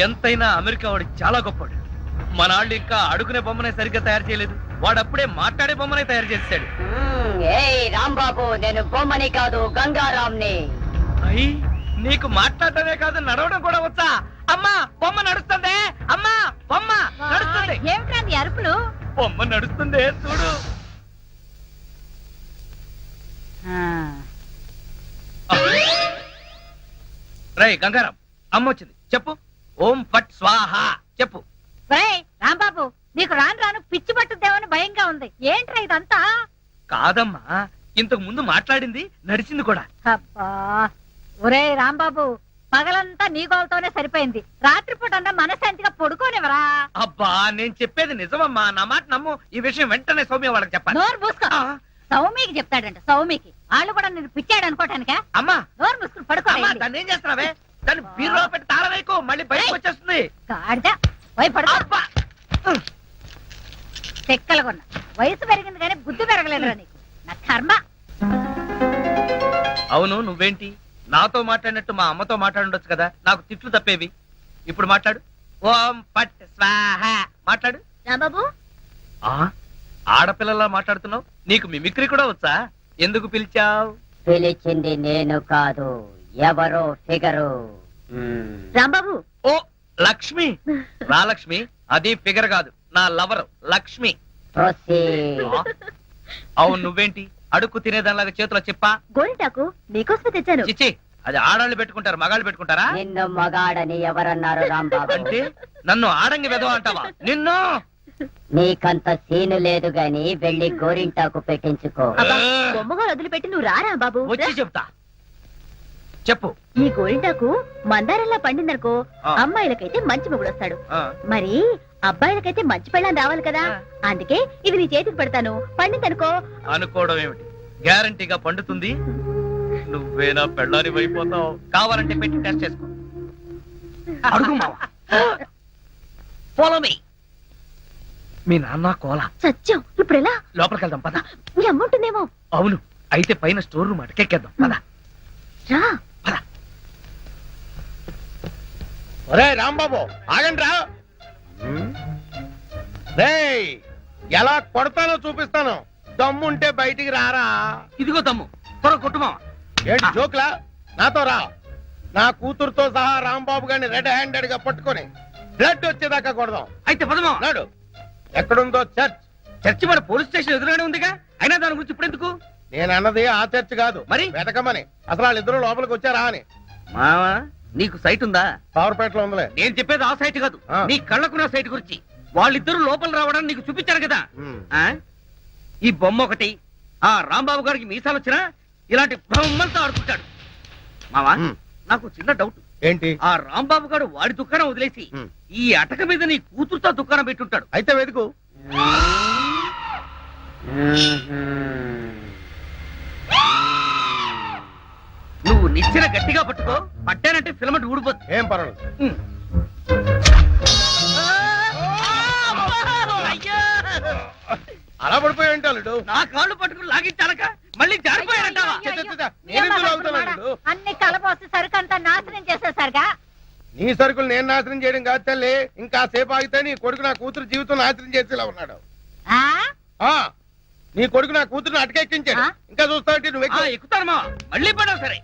ఎంతైనా అమెరికా వాడు చాలా గొప్పవాడు. మన వాళ్ళు ఇంకా అడుగునే బొమ్మనే సరిగ్గా తయారు చేయలేదు, వాడప్పుడే మాట్లాడే బొమ్మనే తయారు చేశాడు. రాంబాబు, నేను బొమ్మని కాదు గంగారాంని. అయ్యి నీకు మాట్లాడటమే కాదు నడవడం కూడా వచ్చా? అమ్మా బొమ్మ నడుస్తుంది, అమ్మా బొమ్మ నడుస్తుంది. ఏమిటండి అరుపులు? బొమ్మ నడుస్తుంది చూడు. రై గంగారాం, అమ్మ వచ్చింది, చెప్పు. ఓం ఫట్ స్వాహ చెప్పు. రాంబాబు, నీకు రాను రాను పిచ్చి పట్టుద్దేమని భయంగా ఉంది. ఏంట్రా ఇదంతా? కాదమ్మా, ఇంతకు ముందు మాట్లాడింది నడిచింది కూడా. అబ్బా ఒరే రాంబాబు, పగలంతా నీ గోలతోనే సరిపోయింది. రాత్రిపూట అన్నా మనశాంతిగా పడుకోనివరా? అబ్బా నేను చెప్పేది నిజమమ్మా, నా మాట నమ్ము. ఈ విషయం వెంటనే సౌమ్య వాళ్ళకి చెప్పాలి. నోరు మూసుకో. సౌమికి చెప్తాడంట. సౌమికి వాళ్ళు కూడా నేను పిచ్చాడు అనుకోటానికా? అమ్మా నోరు మూసుకుని పడుకో. దాన్ని ఏం చేస్తున్నావే? దాన్ని బీరులో పెట్టి తాళం వేయకు, మళ్ళీ బయటకు వచ్చేస్తుంది. గాడిద పోయి పడుకో. చెక్కలుగొన్నా వయసు పెరిగింది కానీ బుద్ధి పెరగలేదురా నీకు. నా కర్మ. అవును, నువ్వేంటి నాతో మాట్లాడినట్టు మా అమ్మతో మాట్లాడుండొచ్చు కదా, నాకు తిట్లు తప్పేవి. ఇప్పుడు మాట్లాడు. ఓం పట్ స్వాహ మాట్లాడు. రాంబాబు, ఆడపిల్లలా మాట్లాడుతున్నావు, నీకు మిమిక్రీ కూడా వచ్చా? ఎందుకు పిలిచావు? పిలిచింది నేను కాదు, ఎవరో ఫిగరు. రాంబాబు, ఓ లక్ష్మి. రా లక్ష్మి, అది ఫిగర్ కాదు, నా లవర్ లక్ష్మి. అవును, నువ్వేంటి అడుక్కు తినేదానిలాగా చేతిలో చెప్పా? గోరింటాకు నీకోసమే తెచ్చాను. చిచ్చి, అది ఆడాళ్ళు పెట్టుకుంటారు, మగాళ్ళు పెట్టుకుంటారా? నిన్ను మగాడని ఎవరన్నారు రాంబాబు? అంటే నన్ను ఆడంగి వెధవ అంటావా? నిన్ను నీకంత సీను లేదు గాని వెళ్ళి గోరింటాకు పెట్టించుకో. బొమ్మగా వదిలిపెట్టి నువ్వు రారా బాబు. వచ్చి చెప్తా, చెప్పు. ఈ గోరింటాకు మందారంలా పండిందనుకో, అమ్మాయిలకైతే మంచి మొగుడు వస్తాడు. మరి అబ్బాయిలకైతే మంచి పెళ్ళని రావాలి కదా, అందుకే ఇది నీ చేతికి పెడతాను. పండిందనుకో. అనుకోవడం ఏమిటి, గ్యారంటీగా పండుతుంది. నువ్వేనా పెళ్ళారి అయిపోతావు. కావాలంటే పెట్టి టెస్ట్ చేసుకో. అడుగు మావా. Follow me. మీ నాన్న కోల సత్యం. ఇప్పుడు ఎలా? లోపలికి వెళ్దాం పద. నీ అమ్ముంటుందేమో. అవును, అయితే పైన స్టోర్ రూమ్ అటకెక్కేద్దాం పద. రా. ఒరే రాంబాబు, ఆగండి రా. రేయ్, ఎలా కొడతానో చూపిస్తాను. దమ్ముంటే బయటికి రారా. ఇదిగో దమ్ము, త్వర కొట్టుమా. ఏంటి జోక్లా? నాతో రా. నా కూతురుతో సహా రాంబాబు గారిని రెడ్ హ్యాండెడ్ గా పట్టుకొని బ్లడ్ వచ్చేదాకా కొడదాం. అయితే పదమా. నాడు ఎక్కడుందో చర్చ్. చర్చి మన పోలీస్ స్టేషన్ ఎదురుగానే ఉందిగా, అయినా దాని గురించి ఇప్పుడు ఎందుకు? నేను అన్నది ఆ చర్చ్ కాదు, మరి వెతకమని. అసలు వాళ్ళిద్దరూ లోపలికి వచ్చారా అని. మావా, నీకు సైట్ ఉందా? పవర్పేటలో ఉందిలే. నేను చెప్పేది ఆ సైట్ కాదు, నీ కళ్ళకున్న సైట్ గురించి. వాళ్ళిద్దరూ లోపల రావడానికి నీకు చూపించారు కదా. ఈ బొమ్మ ఒకటి, ఆ రాంబాబు గారికి మీసాలు వచ్చినా ఇలాంటి బొమ్మలతో ఆడుకుంటాడు. మావా, నాకు చిన్న డౌట్. ఏంటి? ఆ రాంబాబు గారు వాడి దుకాణం వదిలేసి ఈ అటక మీద నీ కూతురుతో దుకాణం పెట్టుంటాడు. అయితే వెతుకు. నువ్వు నిచ్చెన గట్టిగా పట్టుకో, పట్టానంటే ఫిలమెంట్ ఊడిపోతుంది. ఏం పర్వాలేదు. అలా పడిపోయి ఉంటాడు. నా కాళ్ళు పట్టుకుని లాగించాలక మళ్ళీ జారిపోయాడంటావా? అన్ని కలబోసి సరుకంతా నాశనం చేసేసరిగా. నీ సరుకులు నేను నాశనం చేయడం కాదు తల్లి. ఇంకా సేపు ఆగితే నీ కొడుకు నా కూతురు జీవితం నాశనం చేసేలా ఉన్నాడు. నీ కొడుకు నా కూతురుని అటకెక్కించాడు. ఇంకా చూస్తావు నువ్వు ఎక్కుతానమా? మళ్ళీ పడవు సరే.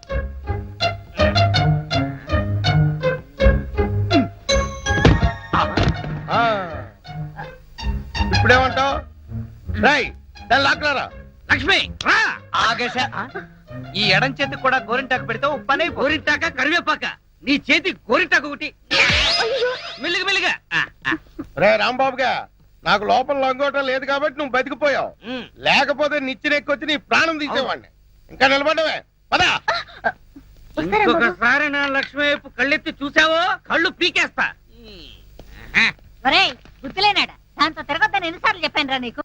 ఇప్పుడేమంటావు? రాయ్, దాన్ని లాక్కరా. లక్ష్మి రా. ఆగేశ, ఈ ఎడం చేతికి కూడా గోరింటాకు పెడితే పని. గోరింటాక కరివేపాక, నీ చేతి గోరింటాకు ఒకటి. మెల్లిగా మెల్లిగా. రే రాంబాబుగా, నాకు లోపల లొంగోటం లేదు కాబట్టి నువ్వు బతికిపోయావు. లేకపోతే నిచ్చినెక్కొచ్చి నీ ప్రాణం తీసేవాడిని. ఇంకా నిలబడవే పదా. ఇంకొకసారి నా లక్ష్మి వైపు కళ్ళెత్తి చూసావో కళ్ళు పీకేస్తా. గుర్తులేనాడా? దాంతో తిరగొద్దని ఎన్నిసార్లు చెప్పాను రా నీకు?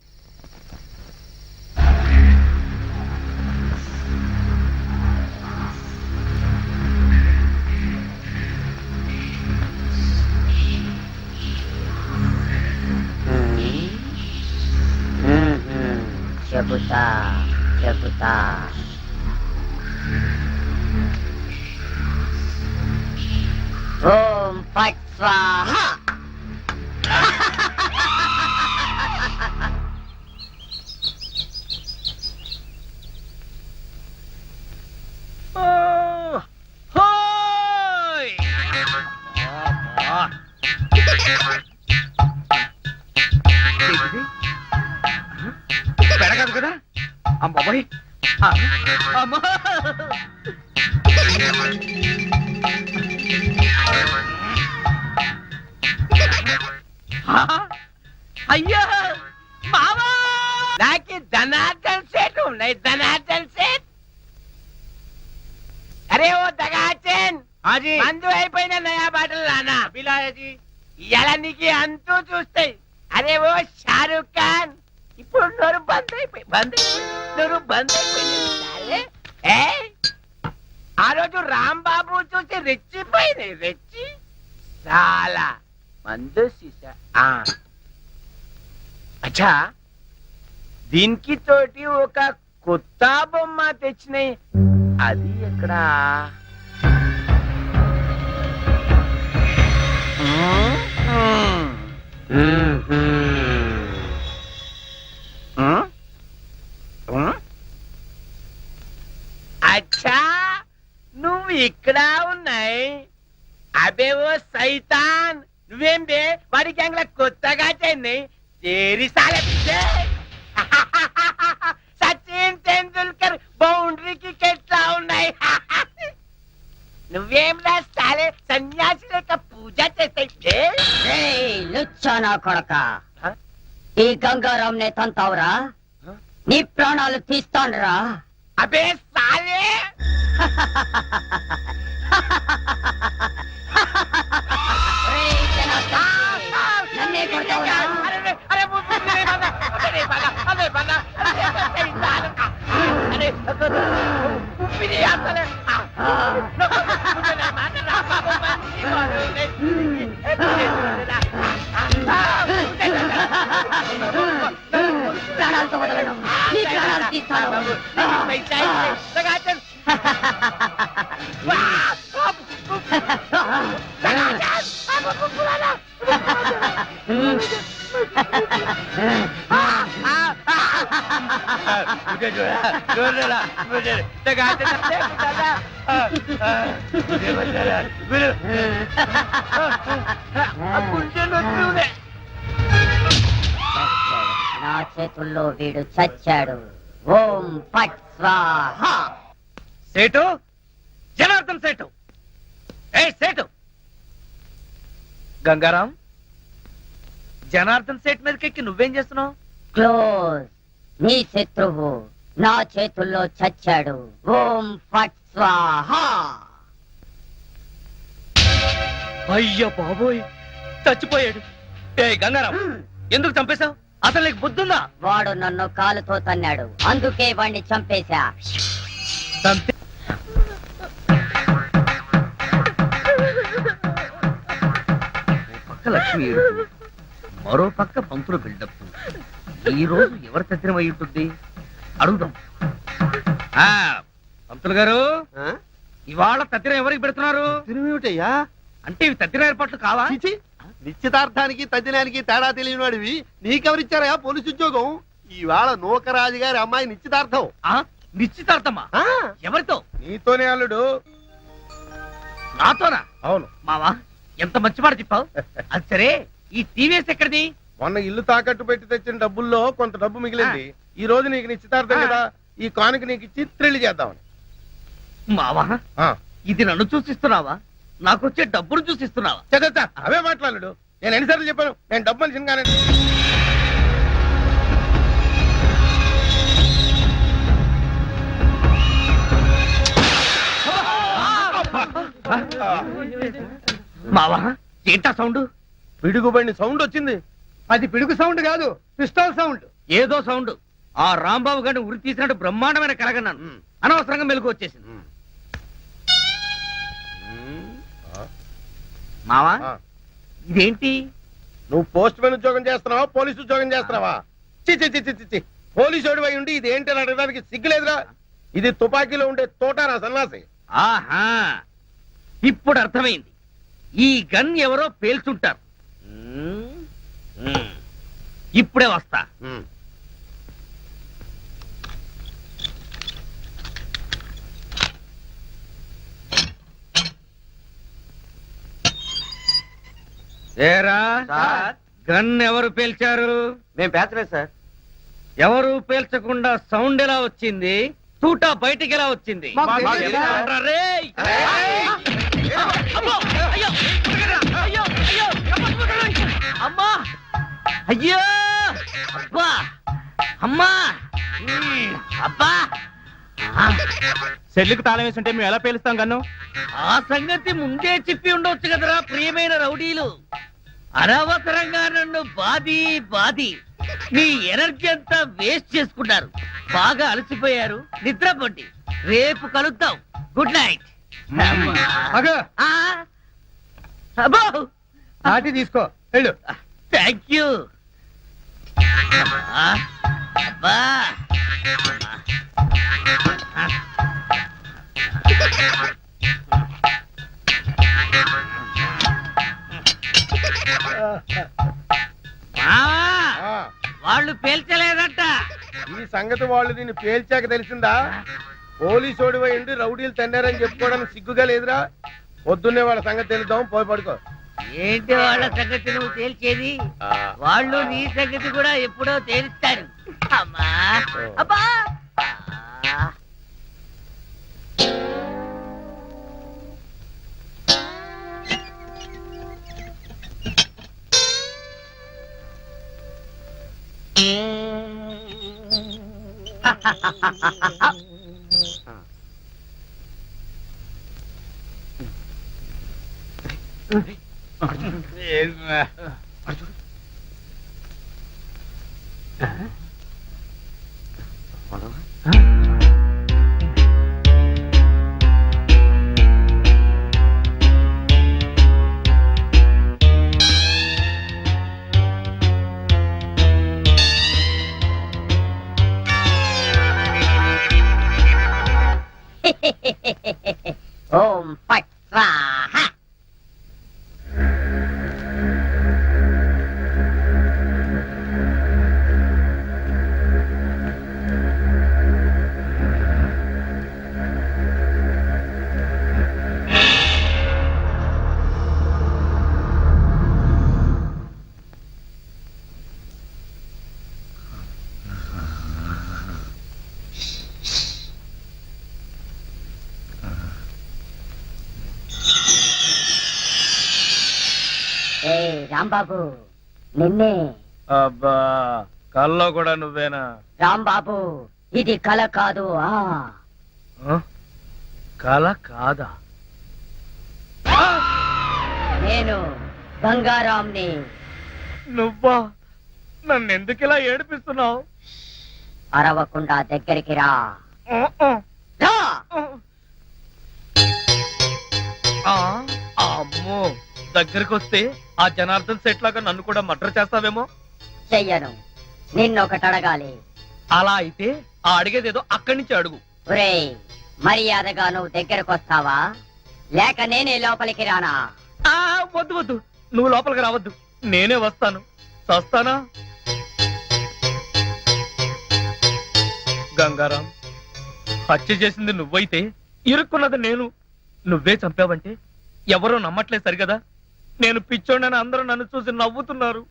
చెబుతా చెబుతా. ఓం ఫట్ స్వాహ. హోయ్! ఏంటిది? పెడగదు కదా అమ్మాయి అమ్మా అయ్యా మామా నాకు ధనార్దన్ సేట్ ఉన్నాయి ధనార్దన్ సేట్ అరే ఓ దగాచన్ ఆజీ మందు అయిపోయిన నయా బాటలు రానా బిలాయజీ ఇలా నీకు అంతూ చూస్తాయి అరే ఓ షారూక్ ఖాన్ ఇప్పుడు నోరు బంద్ అయిపోయి నోరు బంద్ అయిపోయింది సాలే. ఏయ్, ఆ రోజు రాంబాబు చూసి రెచ్చిపోయింది రెచ్చి చాలా మందు సీసా అచ్చా దీనికి తోటి ఒక కొత్త బొమ్మ తెచ్చినాయి అది ఎక్కడ అచ్చా నువ్వు ఇక్కడ ఉన్నాయి అబే ఓ సైతాన్ నువ్వేం బే వాడి గ్యాంగ్ కొత్తగా చెంది తేరి సాలే సచిన్ తెండూల్కర్ బౌండరీకి ఎట్లా ఉన్నాయి నువ్వేం రాస్తాలే సన్యాసి లేక పూజ చేస్తాయి లుచ్చానా కొడక ఈ గంగారాం నే తంతావురా నీ ప్రాణాలు తీస్తానురా అబే సాలే నన్నే కొడతావురా ప్రాణాలతో వదలను నీ ప్రాణాలు తీస్తాను నా చేతుల్లో వీడు చచ్చాడు ఓం పట్ స్వాహ సేటు జనార్దన్ సేటు ఏ సేటు గంగారాం జనార్దన్ సేట్ మీదకెక్కి నువ్వేం చేస్తున్నావు క్లోజ్ నీ శత్రువు నా చేతుల్లో చచ్చాడు ఓం ఫట్ స్వాహ అయ్య బాబోయ్ చచ్చిపోయాడు ఏ గంగారాం ఎందుకు చంపేశావు అసలు నీకు బుద్ధుందా వాడు నన్ను కాలుతో తన్నాడు అందుకే వాణ్ణి చంపేశా చంపే ఓ పక్క లక్ష్మి ఏడుపు, మరో పక్క పంతులు బిల్డప్ ఈ రోజు ఎవరి తద్దినం అయి ఉంటుంది అడుగుదాం ఆ పంతులు గారు ఇవాళ తద్దినం ఎవరికి పెడుతున్నారు తిరుమిటయ్యా అంటే ఇవి తద్దిన ఏర్పాట్లు కావా నిశ్చితార్థానికి తద్దినానికి తేడా తెలియని వాడివి నీకెవరిచ్చారయా పోలీసు ఉద్యోగం ఇవాళ నూకరాజు గారి అమ్మాయి నిశ్చితార్థం ఆ నిశ్చితార్థమా ఆ, ఎవరితో నీతోనే అల్లుడు నాతోనా అవును మావా ఎంత మంచి మాట చెప్పావు అది సరే ఈ టీవీఎస్ ఎక్కడిది మొన్న ఇల్లు తాకట్టు పెట్టి తెచ్చిన డబ్బుల్లో కొంత డబ్బు మిగిలింది ఈ రోజు నీకు నిశ్చితార్థం కదా ఈ కానుక నీకు ఇచ్చి త్రిల్లి చేద్దామని మావా ఆ, ఇది నన్ను చూసిస్తున్నావా నాకు వచ్చే డబ్బులు చూసిస్తున్నావా చ, అవే మాట్లాడు నేను ఎన్నిసార్లు చెప్పాను నేను డబ్బు మనిషిని కానీ మావా ఏంటా సౌండ్ పిడుగుబడిన సౌండ్ వచ్చింది అది పిడుగు సౌండ్ కాదు పిస్టల్ సౌండ్. ఏదో సౌండ్ ఆ రాంబాబు గారిని ఉరి తీసినట్టు బ్రహ్మాండమైన కలగన్నాను ఉమ్. అనవసరంగా మెలకు వచ్చేసింది ఉమ్. ఉమ్. ఆ, మావా ఆ. ఇదేంటి నువ్వు పోస్ట్ మ్యాన్ ఉద్యోగం చేస్తున్నావా పోలీసు ఉద్యోగం చేస్తున్నావా చి చి చి చి, చి, చి. పోలీసు అయి ఉండి ఇది ఏంటి అని అడగడానికి సిగ్గులేదురా ఇది తుపాకీలో ఉండే తోటారా సన్నాసి ఆహా ఇప్పుడు అర్థమైంది ఈ గన్ ఎవరో పేల్చుంటారు. ఇప్పుడే వస్తా. ఏరా గన్ ఎవరు పేల్చారు? మేము పేర్చలేదు సార్. ఎవరు పేల్చకుండా సౌండ్ ఎలా వచ్చింది? తూటా బయటికి ఎలా వచ్చింది? మాకు తెలియదు సార్. ఏంట్రా రేయ్? అమ్మో! అయ్యో! అయ్యో! అయ్యో! అమ్మా! అయ్యో! అబ్బా! అమ్మా! అబ్బా! సెల్లుకు తాళం వేస్తుంటే మేము ఎలా పేలుస్తాం గన్ను? ఆ సంగతి ముందే చెప్పి ఉండొచ్చు కదరా ప్రియమైన రౌడీలు. అనవసరంగా నన్ను బాది మీ ఎనర్జీ అంతా వేస్ట్ చేసుకున్నారు. బాగా అలసిపోయారు, నిద్రపోండి. రేపు కలుద్దాం. Good night. అగో అబ్బో నాటి తీసుకో వెళ్ళు. Thank you. అబ్బా వాళ్ళు పేల్చలేదట. ఈ సంగతి వాళ్ళు నిన్ను పేల్చాక తెలిసిందా? పోలీసు ఓడిపోయి ఉండి రౌడీలు తన్నారని చెప్పుకోవడానికి సిగ్గుగా లేదురా? పొద్దున్నే వాళ్ళ సంగతి తెలుద్దాం, పోయి పడుకో. ఏంటి వాళ్ళ సంగతి నువ్వు తేల్చేది? వాళ్ళు నీ సంగతి కూడా ఎప్పుడో తేలుస్తారు. అమ్మా అబ్బా ఓం ఫట్ స్వాహ. ఏ రాంబాబు, నిన్నే. అబ్బా కల్లో కూడా నువ్వేనా? రాంబాబు, ఇది కల కాదు. కల కాదా? నేను గంగారాంని. నువ్వా? నన్ను ఎందుకు ఇలా ఏడిపిస్తున్నావు? అరవకుండా దగ్గరికి రా. రా. అమ్మో, దగ్గరికి వస్తే ఆ జనార్దన్ సెట్ లాగా నన్ను కూడా మర్డర్ చేస్తావేమో. చెయ్యను. నిన్నొకటి అడగాలి. అలా అయితే ఆ అడిగేదేదో అక్కడి నుంచి అడుగు. ఒరేయ్, మర్యాదగా నువ్వు దగ్గరకు వస్తావా లేక నేనే లోపలికి రానా? వద్దు వద్దు, నువ్వు లోపలికి రావద్దు, నేనే వస్తాను. చస్తానా? గంగారాం, హత్య చేసింది నువ్వైతే ఇరుక్కున్నది నేను. నువ్వే చంపావంటే ఎవరో నమ్మట్లేదు సరిగదా? నేను పిచ్చోడని అందరూ నన్ను చూసి నవ్వుతున్నారు.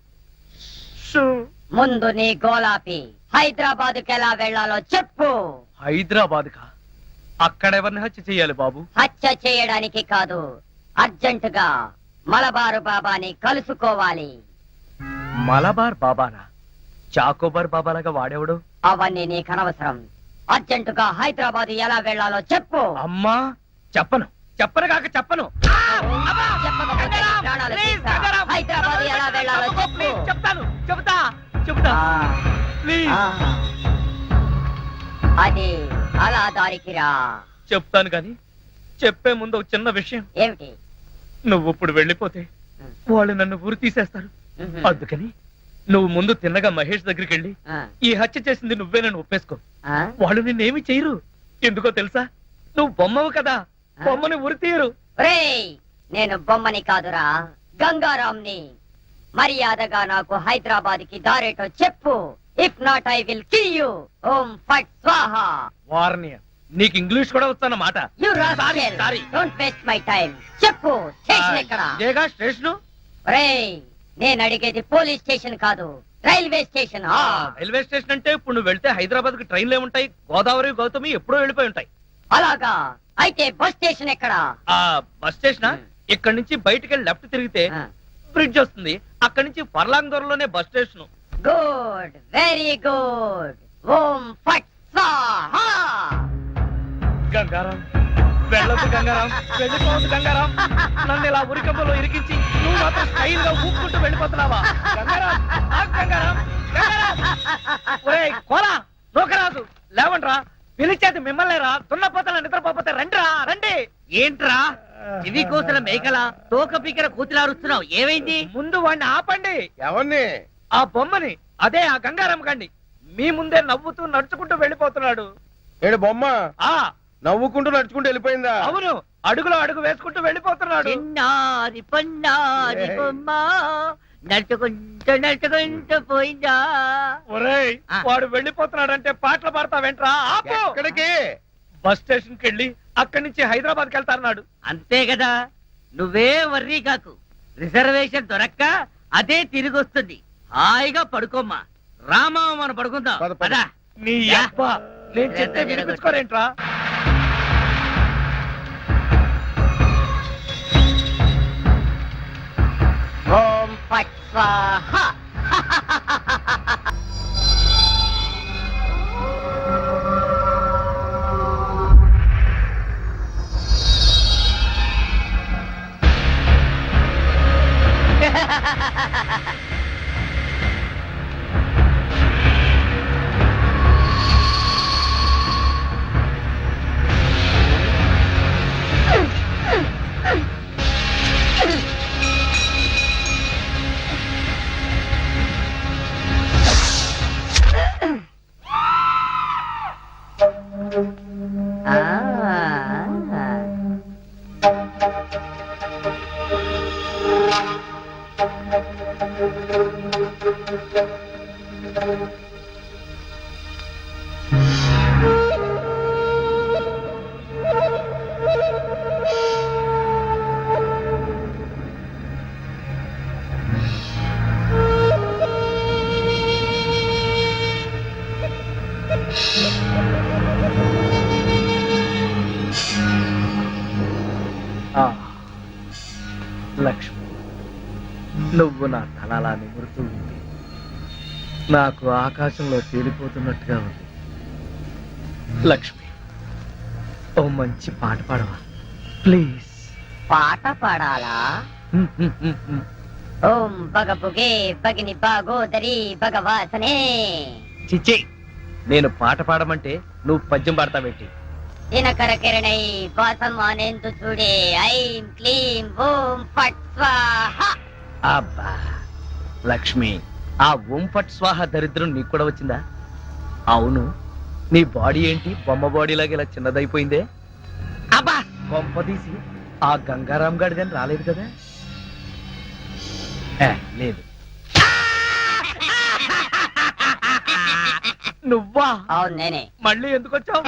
ముందు నీ గోలాపి హైదరాబాద్కి ఎలా వెళ్ళాలో చెప్పు. హైదరాబాద్ కా? అక్కడెవరిని హత్య చెయ్యాలి బాబు? హత్య చేయడానికి కాదు, అర్జెంటుగా మలబారు బాబాని కలుసుకోవాలి. మలబార్ బాబానా? చాకోబార్ బాబాలాగా వాడేవాడు? అవన్నీ నీకు అనవసరం. అర్జెంటుగా హైదరాబాద్ ఎలా వెళ్ళాలో చెప్పు. అమ్మా, చెప్పను కాక చెప్పను. చెప్పకపోతే నీ ప్రాణాలు తీస్తా. హైదరాబాద్ ఎలా వెళ్ళాలో చెప్పు. చెబుతా. ఆ. అది అలా దారికి రా. చెప్తాను కానీ చెప్పే ముందు ఒక చిన్న విషయం. ఏమిటి? నువ్వు ఇప్పుడు వెళ్ళిపోతే వాళ్ళు నన్ను ఊరు తీసేస్తారు. అందుకని నువ్వు ముందు తిన్నగా మహేష్ దగ్గరికి వెళ్ళి ఈ హత్య చేసింది నువ్వే నన్ను ఒప్పేసుకో. వాళ్ళు నిన్నేమి చేయరు. ఎందుకో తెలుసా? నువ్వు బొమ్మవు కదా, బొమ్మని ఉరి తీయరు. ఒరేయ్, నేను బొమ్మని కాదురా, గంగారాంని. మర్యాదగా నాకు హైదరాబాద్ కి దారేటో చెప్పు. If not I will kill you. ఓం ఫట్ స్వాహా. వార్నియ నీకు ఇంగ్లీష్ కూడా వస్తానమాట. You rascal, don't waste my time. చెప్పు, స్టేషన్ ఎక్కడ? ఇదేగా స్టేషను. ఒరేయ్, నేను అడిగేది పోలీస్ స్టేషన్ కాదు, రైల్వే స్టేషన్. రైల్వే స్టేషన్ అంటే ఇప్పుడు నువ్వు వెళ్తే హైదరాబాద్ కి ట్రైన్లు ఏముంటాయి? గోదావరి గౌతమి ఎప్పుడో వెళ్ళిపోయి ఉంటాయి. అలాగా? అయితే బస్ స్టేషన్ ఎక్కడ? ఆ బస్ స్టేషన్ ఇక్కడ నుంచి బయటికి వెళ్ళి లెఫ్ట్ తిరిగితే బ్రిడ్జ్ వస్తుంది. అక్కడి నుంచి పర్లాంగ్ దూరంలోనే bus station. Good, very good. ఓం ఫట్ స్వాహా. గంగారాం వెళ్ళొద్దు, గంగారాం వెళ్ళిపోవద్దు. గంగారాం నన్ను ఇలా ఉరికంపలో ఇరికించి నువ్వు మాత్రం స్టైల్ గా ఊపుకుంటూ వెళ్ళిపోతున్నావా? గంగారాం ఆగు, గంగారాం, గంగారాం. ఒరేయ్ కోలా, నూకరాజు, లేవండ్రా. పిలిచేది మిమ్మల్నేరా, దున్నపోతల నిద్రపోతే రండిరా, రండి. ఏంట్రా ఇవి కోసిన మేకల తోక పీకర కూతులారుస్తున్నావు? ఏమైంది? ముందు వాడిని ఆపండి. ఎవరిని? ఆ బొమ్మని, అదే ఆ గంగారాం గండి. మీ ముందే నవ్వుతూ నడుచుకుంటూ వెళ్ళిపోతున్నాడు. ఏడు బొమ్మ ఆ నవ్వుకుంటూ నడుచుకుంటూ వెళ్ళిపోయిందా? అవును, అడుగులో అడుగు వేసుకుంటూ వెళ్ళిపోతున్నాడు. చిన్నారి పొన్నారి బొమ్మ నడుచుకుంటూ నడుచుకుంటూ పోయిందా? ఒరేయ్, వాడు వెళ్ళిపోతున్నాడంటే పాటలు పాడతావేంట్రా? ఆపు. ఎక్కడికి? బస్ స్టేషన్ కి వెళ్ళి అక్కడి నుంచి హైదరాబాద్ కి వెళ్తారన్నాడు. అంతే కదా, నువ్వే వర్రీ కాకు. రిజర్వేషన్ దొరక్క అదే తిరిగి వస్తుంది. హాయిగా పడుకోమ్మా. రామా, మనం పడుకుందాం. పద, పద. పద. నీ అబ్బా, నేను చెప్తే వినిపించుకోరేంట్రా? ఓం ఫట్ స్వాహా. లక్ష్మి, నువ్వు నా తలలా నిమురుతూ ఉంది. నాకు ఆకాశంలో తేలిపోతున్నట్టుగా ఉంది. లక్ష్మి, ఓ మంచి పాట పాడవా ప్లీజ్? పాట పాడాలా? ఓం బగబుగే బగిని బాగోదరి భగవాసనే. చిచ్చి, నేను పాట పాడమంటే నువ్వు పద్యం పాడతావేంటి? దినకర కిరణై వాసం అనేందు చూడే. ఐం క్లీం ఓం ఫట్ స్వాహా. అబ్బా లక్ష్మి, ఆ ఓం ఫట్ స్వాహ దరిద్రం నీకు కూడా వచ్చిందా? అవును, నీ బాడీ ఏంటి బొమ్మ బాడీలాగా ఇలా చిన్నదైపోయిందే? అబ్బా, బొమ్మ తీసి ఆ గంగారాం గాడి కానీ రాలేదు కదా? లేదు. నువ్వా? అవును, నేనే. మళ్ళీ ఎందుకు వచ్చావు?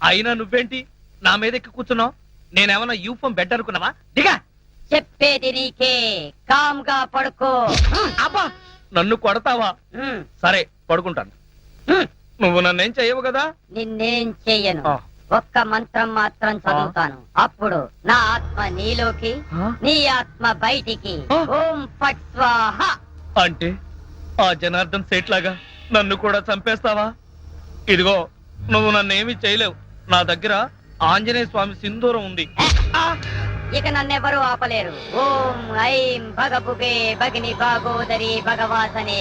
అయినా నువ్వేంటి నా మీద ఎక్కి కూర్చున్నావు? నేనేమన్నా యూఫం బెడ్ అనుకున్నావా? దిగా. చెప్పేది నీకే, కామ్గా పడుకో. అబ్బా, నన్ను కొడతావా? సరే, పడుకుంటాను. నువ్వు నన్నేం చెయ్యవు కదా? నిన్నేం చెయ్యను. ఆ. ఒక్క మంత్రం మాత్రం చదువుతాను. అప్పుడు నా ఆత్మ నీలోకి, నీ ఆత్మ బయటికి. ఆ. ఓం ఫట్ స్వాహా. అంటే ఆ జనార్దన్ సేట్ లాగా నన్ను కూడా చంపేస్తావా? ఇదిగో, నువ్వు నన్నేమి చేయలేవు. నా దగ్గర ఆంజనేయ స్వామి సింధూరం ఉంది. ఇక నన్నెవరూ ఆపలేరు. ఓం ఐం భగబుగే భగిని భాగోదరి భగవాసనే.